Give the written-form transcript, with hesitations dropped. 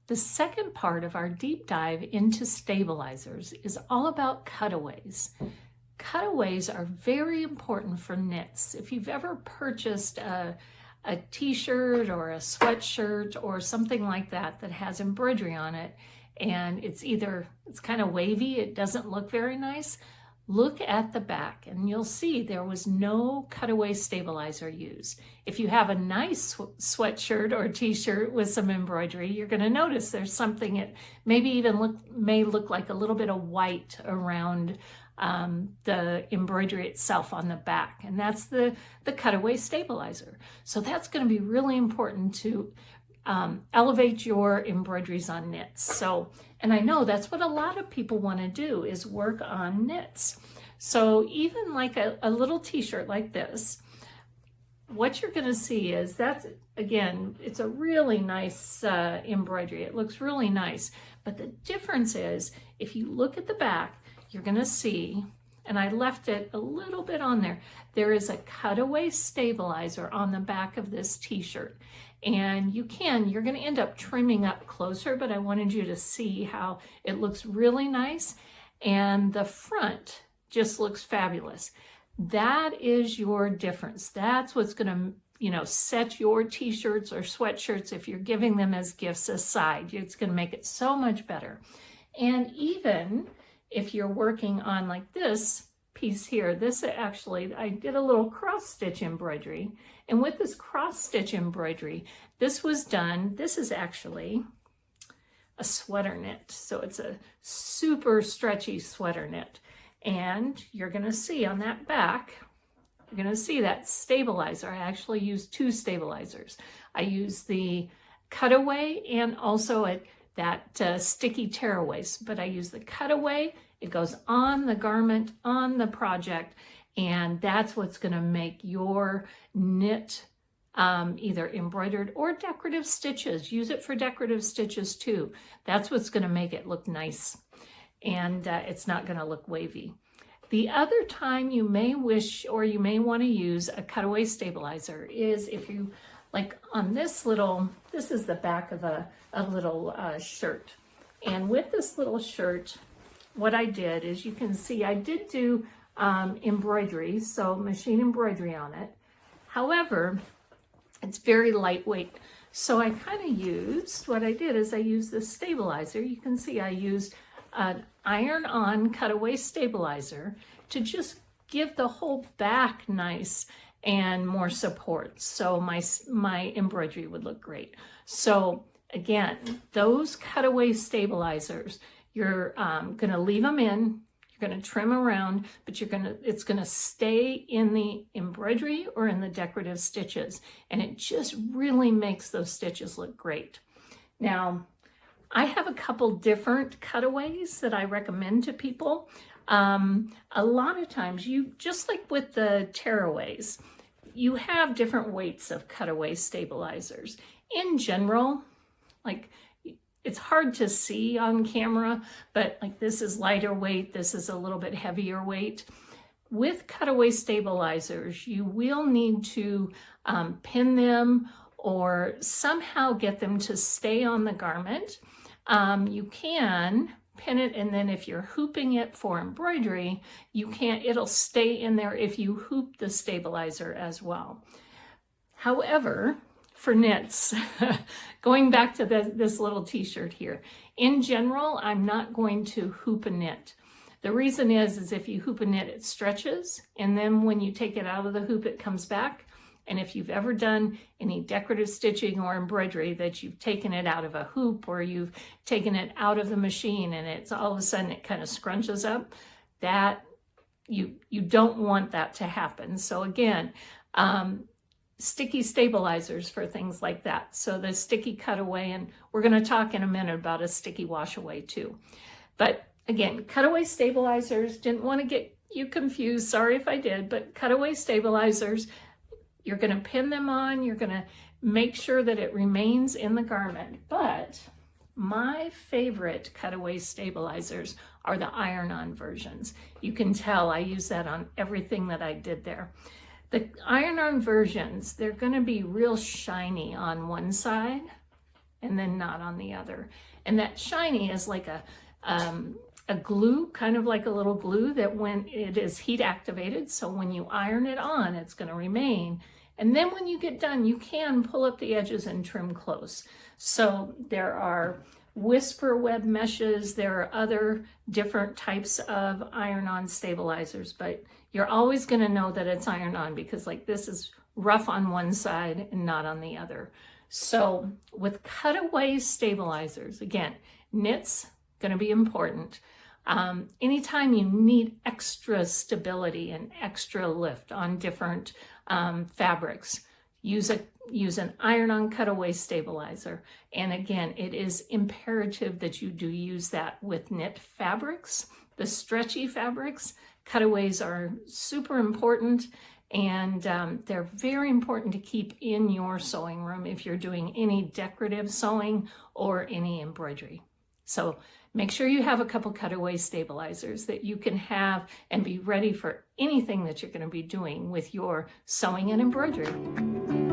The second part of our deep dive into stabilizers is all about cutaways. Cutaways are very important for knits. If you've ever purchased a t-shirt or a sweatshirt or something like that that has embroidery on it, and it's kind of wavy, it doesn't look very nice, look at the back and you'll see there was no cutaway stabilizer used. If you have a nice sweatshirt or t-shirt with some embroidery, you're going to notice there's something, it maybe even may look like a little bit of white around the embroidery itself on the back, and that's the cutaway stabilizer. So that's going to be really important to elevate your embroideries on knits. So, and I know that's what a lot of people want to do, is work on knits. So even like a little t-shirt like this, what you're going to see is that's, again, it's a really nice embroidery. It looks really nice. But the difference is, if you look at the back, you're going to see, and I left it a little bit on there, there is a cutaway stabilizer on the back of this t-shirt. And you're going to end up trimming up closer, but I wanted you to see how it looks really nice. And the front just looks fabulous. That is your difference. That's what's going to, set your t-shirts or sweatshirts, if you're giving them as gifts, aside. It's going to make it so much better. And even if you're working on like this piece here, this actually, I did a little cross stitch embroidery, and with this cross stitch embroidery, this is actually a sweater knit. So it's a super stretchy sweater knit, and you're going to see on that back, you're going to see that stabilizer. I actually used two stabilizers. I used the cutaway and also that sticky tearaways, but I use the cutaway. It goes on the garment, on the project, and that's what's going to make your knit either embroidered or decorative stitches. Use it for decorative stitches too. That's what's going to make it look nice, and it's not going to look wavy. The other time you may wish, or you may want to use a cutaway stabilizer, is if you, like on this is the back of a little shirt. And with this little shirt, what I did is, you can see I did do embroidery, so machine embroidery on it. However, it's very lightweight. So I kind of used, what I did is I used the stabilizer. You can see I used an iron-on cutaway stabilizer to just give the whole back nice and more support, so my embroidery would look great. So again, those cutaway stabilizers, you're going to leave them in, you're going to trim around, but it's going to stay in the embroidery or in the decorative stitches, and it just really makes those stitches look great. Now, I have a couple different cutaways that I recommend to people. A lot of times, just like with the tearaways, you have different weights of cutaway stabilizers. In general, like, it's hard to see on camera, but like this is lighter weight, this is a little bit heavier weight. With cutaway stabilizers, you will need to pin them or somehow get them to stay on the garment. You can pin it, and then if you're hooping it for embroidery, it'll stay in there if you hoop the stabilizer as well. However, for knits, going back to this little t-shirt here, in general, I'm not going to hoop a knit. The reason is if you hoop a knit, it stretches, and then when you take it out of the hoop, it comes back. And if you've ever done any decorative stitching or embroidery that you've taken it out of a hoop, or you've taken it out of the machine and it's all of a sudden it kind of scrunches up, that you don't want that to happen. So again, sticky stabilizers for things like that. So the sticky cutaway, and we're going to talk in a minute about a sticky wash away too. But again, cutaway stabilizers, didn't want to get you confused. Sorry if I did, but cutaway stabilizers, you're going to pin them on, you're going to make sure that it remains in the garment. But my favorite cutaway stabilizers are the iron-on versions. You can tell I use that on everything that I did there. The iron-on versions, they're going to be real shiny on one side, and then not on the other. And that shiny is like a glue, kind of like a little glue that when it is heat activated, so when you iron it on, it's going to remain. And then when you get done, you can pull up the edges and trim close. So there are whisper web meshes, there are other different types of iron-on stabilizers, but you're always going to know that it's iron-on because like this is rough on one side and not on the other. So with cutaway stabilizers, again, knits going to be important. Anytime you need extra stability and extra lift on different fabrics, use an iron-on cutaway stabilizer. And again, it is imperative that you do use that with knit fabrics. The stretchy fabrics, cutaways are super important, and they're very important to keep in your sewing room if you're doing any decorative sewing or any embroidery. So make sure you have a couple cutaway stabilizers that you can have and be ready for anything that you're going to be doing with your sewing and embroidery.